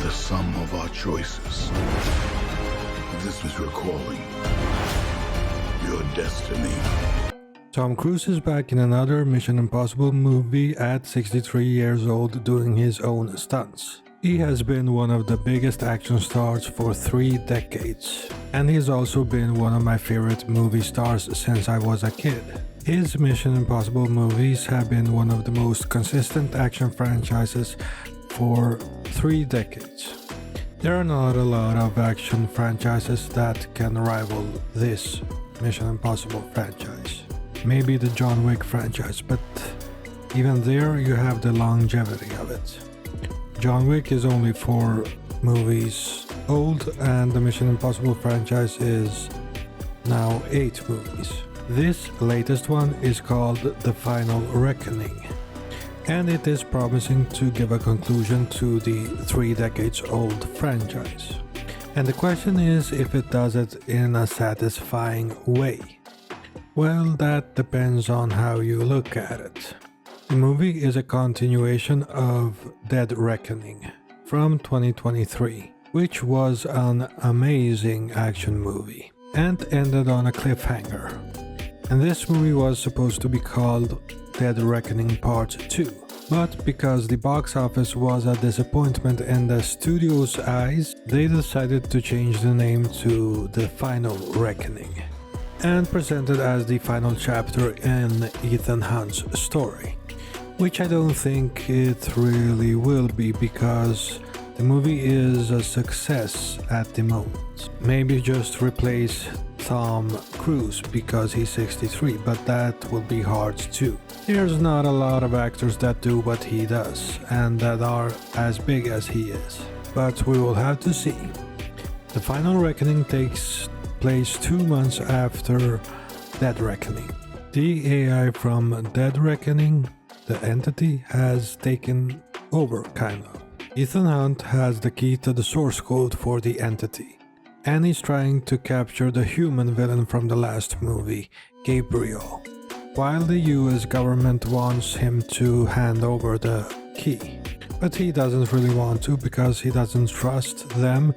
the sum of our choices. This was your calling, your destiny. Tom Cruise is back in another Mission Impossible movie at 63 years old doing his own stunts. He has been one of the biggest action stars for 3 decades, and he's also been one of my favorite movie stars since I was a kid. His Mission Impossible movies have been one of the most consistent action franchises for 3 decades. There are not a lot of action franchises that can rival this Mission Impossible franchise. Maybe the John Wick franchise, but even there you have the longevity of it. John Wick is only 4 movies old, and the Mission Impossible franchise is now 8 movies. This latest one is called The Final Reckoning, and it is promising to give a conclusion to the 3 decades old franchise. And the question is if it does it in a satisfying way. Well, that depends on how you look at it. The movie is a continuation of Dead Reckoning from 2023, which was an amazing action movie and ended on a cliffhanger. And this movie was supposed to be called Dead Reckoning Part 2, but because the box office was a disappointment in the studio's eyes, they decided to change the name to The Final Reckoning and present it as the final chapter in Ethan Hunt's story. Which I don't think it really will be, because the movie is a success at the moment. Maybe just replace Tom Cruise because he's 63, but that will be hard too. There's not a lot of actors that do what he does and that are as big as he is, but we will have to see. The Final Reckoning takes place 2 months after Dead Reckoning. The AI from Dead Reckoning, the entity, has taken over, kind of. Ethan Hunt has the key to the source code for the entity, and he's trying to capture the human villain from the last movie, Gabriel, while the US government wants him to hand over the key. But he doesn't really want to, because he doesn't trust them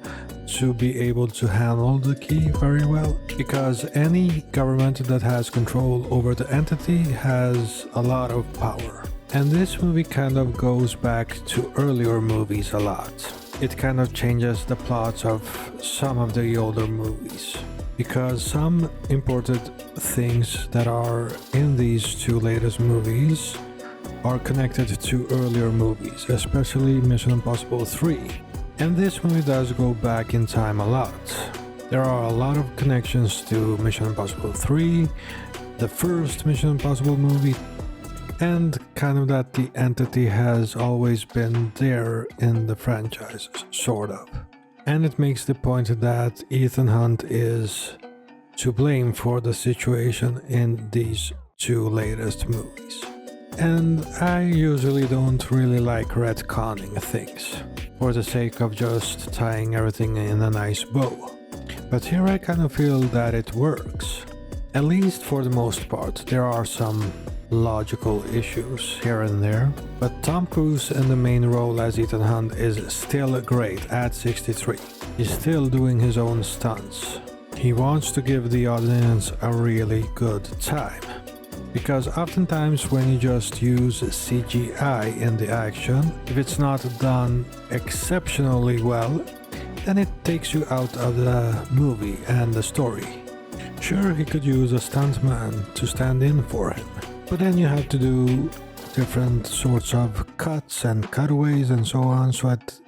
to be able to handle the key very well, because any government that has control over the entity has a lot of power. And this movie kind of goes back to earlier movies a lot. It kind of changes the plots of some of the older movies, because some important things that are in these 2 latest movies are connected to earlier movies, especially Mission Impossible 3. And this movie does go back in time a lot. There are a lot of connections to Mission Impossible 3, the first Mission Impossible movie, and kind of that the entity has always been there in the franchise, sort of. And it makes the point that Ethan Hunt is to blame for the situation in these 2 latest movies. And I usually don't really like retconning things for the sake of just tying everything in a nice bow. But here I kind of feel that it works. At least for the most part. There are some logical issues here and there, but Tom Cruise in the main role as Ethan Hunt is still great at 63. He's still doing his own stunts. He wants to give the audience a really good time. Because oftentimes when you just use CGI in the action, if it's not done exceptionally well, then it takes you out of the movie and the story. Sure, he could use a stuntman to stand in for him, but then you have to do different sorts of cuts and cutaways and so on, so it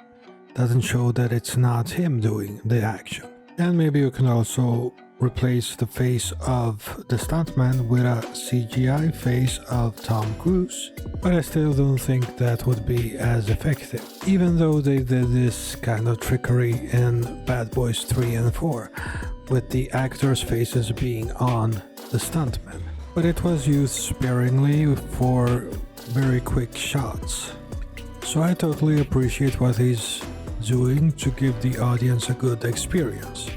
doesn't show that it's not him doing the action. And maybe you can also replace the face of the stuntman with a CGI face of Tom Cruise, but I still don't think that would be as effective, even though they did this kind of trickery in Bad Boys 3 and 4, with the actors' faces being on the stuntmen. But it was used sparingly for very quick shots. So I totally appreciate what he's doing to give the audience a good experience.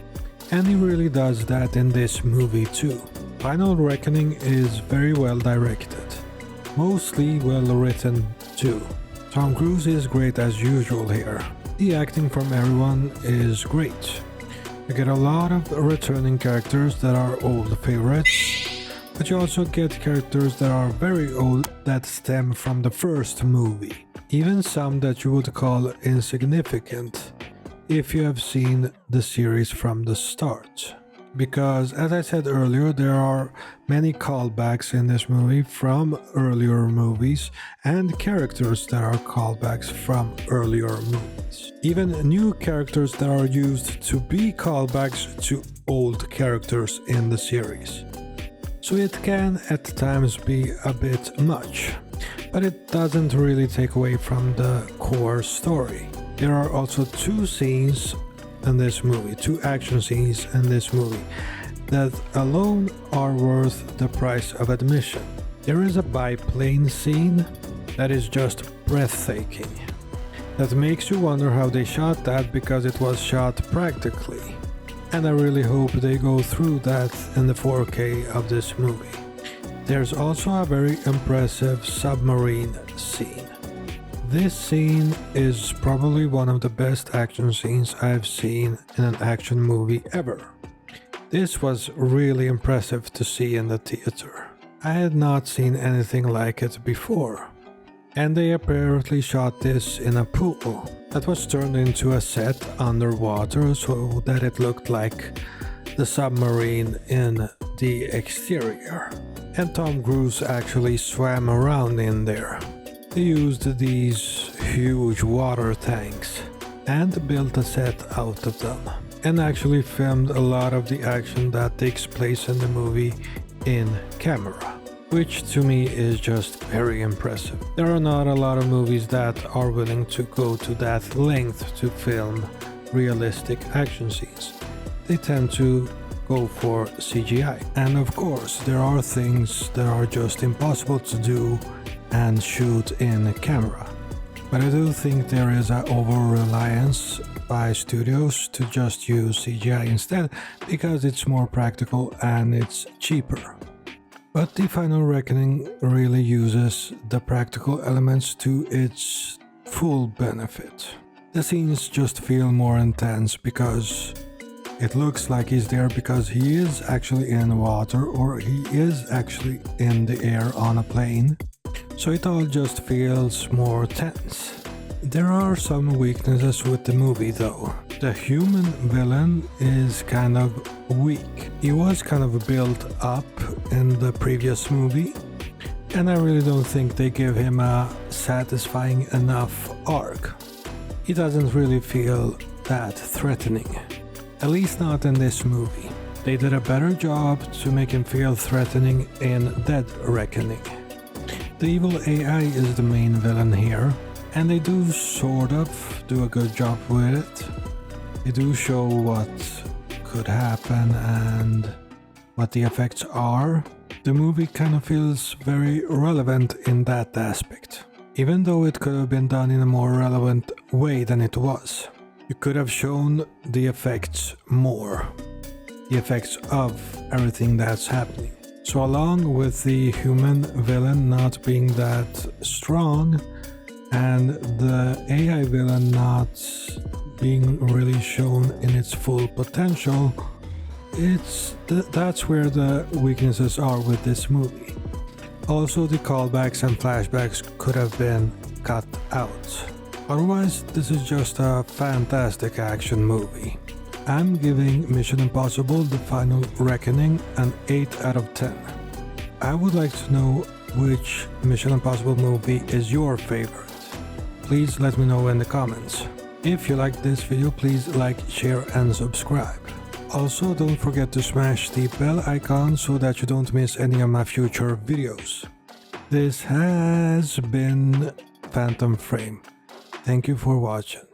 And he really does that in this movie too. Final Reckoning is very well directed, mostly well written too. Tom Cruise is great as usual here, The acting from everyone is great. You get a lot of returning characters that are old favorites, but you also get characters that are very old that stem from the first movie. Even some that you would call insignificant if you have seen the series from the start. Because, as I said earlier, there are many callbacks in this movie from earlier movies and characters that are callbacks from earlier movies. Even new characters that are used to be callbacks to old characters in the series. So it can at times be a bit much, but it doesn't really take away from the core story. There are also two action scenes in this movie that alone are worth the price of admission. There is a biplane scene that is just breathtaking. That makes you wonder how they shot that, because it was shot practically. And I really hope they go through that in the 4K of this movie. There's also a very impressive submarine scene. This scene is probably one of the best action scenes I've seen in an action movie ever. This was really impressive to see in the theater. I had not seen anything like it before. And they apparently shot this in a pool that was turned into a set underwater so that it looked like the submarine in the exterior. And Tom Cruise actually swam around in there. They used these huge water tanks and built a set out of them, and actually filmed a lot of the action that takes place in the movie in camera, which to me is just very impressive. There are not a lot of movies that are willing to go to that length to film realistic action scenes. They tend to go for CGI. And of course, there are things that are just impossible to do and shoot in camera. But I do think there is an over-reliance by studios to just use CGI instead, because it's more practical and it's cheaper. But the Final Reckoning really uses the practical elements to its full benefit. The scenes just feel more intense because it looks like he's there because he is actually in water, or he is actually in the air on a plane. So it all just feels more tense. There are some weaknesses with the movie though. The human villain is kind of weak. He was kind of built up in the previous movie, and I really don't think they give him a satisfying enough arc. He doesn't really feel that threatening. At least not in this movie. They did a better job to make him feel threatening in Dead Reckoning. The evil AI is the main villain here, and they do sort of do a good job with it. They do show what could happen and what the effects are. The movie kind of feels very relevant in that aspect, even though it could have been done in a more relevant way than it was. You could have shown the effects more, the effects of everything that's happening. So along with the human villain not being that strong and the AI villain not being really shown in its full potential, that's where the weaknesses are with this movie. Also, the callbacks and flashbacks could have been cut out. Otherwise, this is just a fantastic action movie. I'm giving Mission Impossible: The Final Reckoning an 8 out of 10. I would like to know which Mission Impossible movie is your favorite. Please let me know in the comments. If you liked this video, please like, share and subscribe. Also, don't forget to smash the bell icon so that you don't miss any of my future videos. This has been Phantom Frame. Thank you for watching.